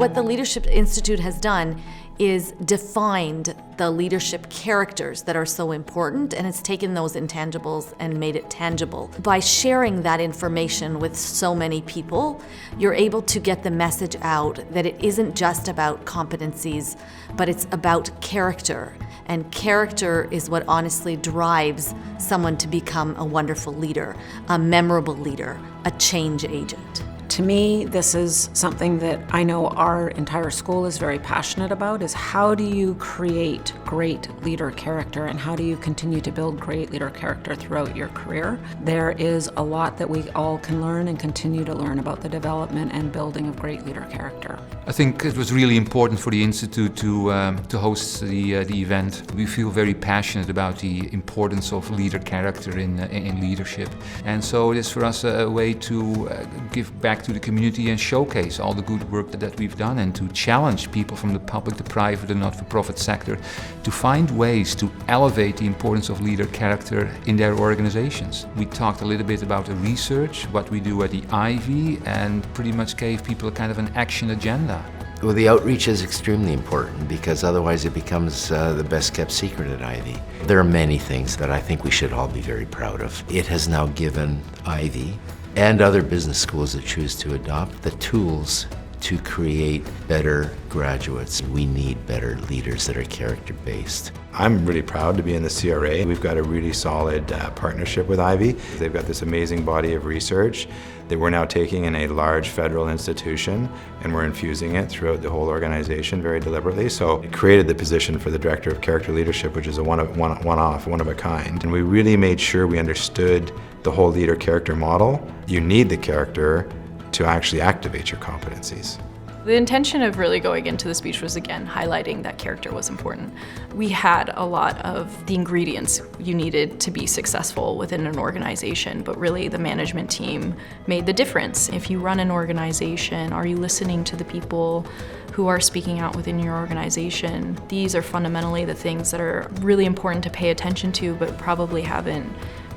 What the Leadership Institute has done is defined the leadership characters that are so important, and it's taken those intangibles and made it tangible. By sharing that information with so many people, you're able to get the message out that it isn't just about competencies, but it's about character. And character is what honestly drives someone to become a wonderful leader, a memorable leader, a change agent. To me, this is something that I know our entire school is very passionate about, is how do you create great leader character and how do you continue to build great leader character throughout your career? There is a lot that we all can learn and continue to learn about the development and building of great leader character. I think it was really important for the Institute to host the event. We feel very passionate about the importance of leader character in leadership. And so it is for us a way to give back to the community and showcase all the good work that we've done, and to challenge people from the public, the private and not-for-profit sector to find ways to elevate the importance of leader character in their organizations. We talked a little bit about the research, what we do at the Ivey, and pretty much gave people a kind of an action agenda. Well, the outreach is extremely important because otherwise it becomes the best kept secret at Ivey. There are many things that I think we should all be very proud of. It has now given Ivey and other business schools that choose to adopt the tools to create better graduates. We need better leaders that are character-based. I'm really proud to be in the CRA. We've got a really solid partnership with Ivey. They've got this amazing body of research that we're now taking in a large federal institution, and we're infusing it throughout the whole organization very deliberately. So it created the position for the Director of Character Leadership, which is a one-off, one of a kind. And we really made sure we understood the whole leader character model. You need the character to actually activate your competencies. The intention of really going into the speech was, again, highlighting that character was important. We had a lot of the ingredients you needed to be successful within an organization, but really the management team made the difference. If you run an organization, are you listening to the people who are speaking out within your organization? These are fundamentally the things that are really important to pay attention to, but probably haven't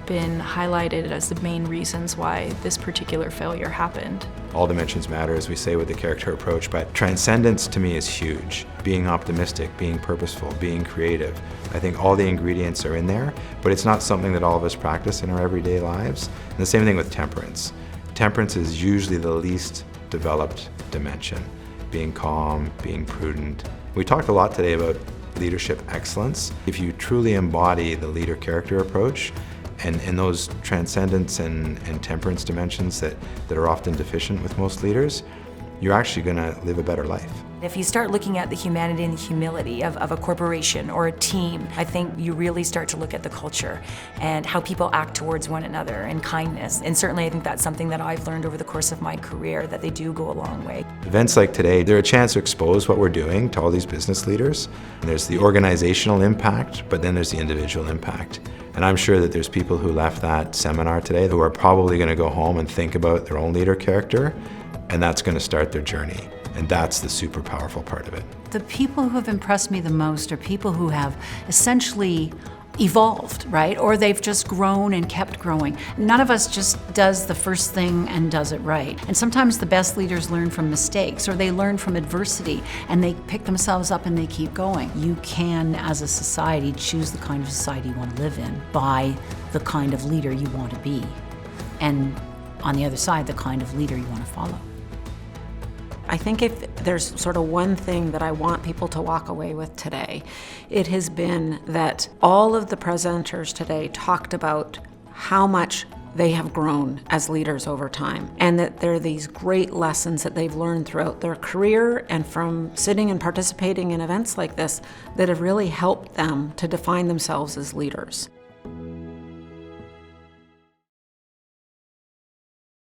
been highlighted as the main reasons why this particular failure happened. All dimensions matter, as we say with the character approach, but transcendence to me is huge. Being optimistic, being purposeful, being creative. I think all the ingredients are in there, but it's not something that all of us practice in our everyday lives. And the same thing with temperance. Temperance is usually the least developed dimension. Being calm, being prudent. We talked a lot today about leadership excellence. If you truly embody the leader character approach, and those transcendence and temperance dimensions that are often deficient with most leaders, you're actually going to live a better life. If you start looking at the humanity and the humility of a corporation or a team, I think you really start to look at the culture and how people act towards one another and kindness. And certainly I think that's something that I've learned over the course of my career, that they do go a long way. Events like today, they're a chance to expose what we're doing to all these business leaders. And there's the organizational impact, but then there's the individual impact. And I'm sure that there's people who left that seminar today who are probably going to go home and think about their own leader character, and that's going to start their journey. And that's the super powerful part of it. The people who have impressed me the most are people who have essentially evolved, right? Or they've just grown and kept growing. None of us just does the first thing and does it right. And sometimes the best leaders learn from mistakes, or they learn from adversity and they pick themselves up and they keep going. You can, as a society, choose the kind of society you want to live in by the kind of leader you want to be. And on the other side, the kind of leader you want to follow. I think if there's sort of one thing that I want people to walk away with today, it has been that all of the presenters today talked about how much they have grown as leaders over time, and that there are these great lessons that they've learned throughout their career and from sitting and participating in events like this that have really helped them to define themselves as leaders.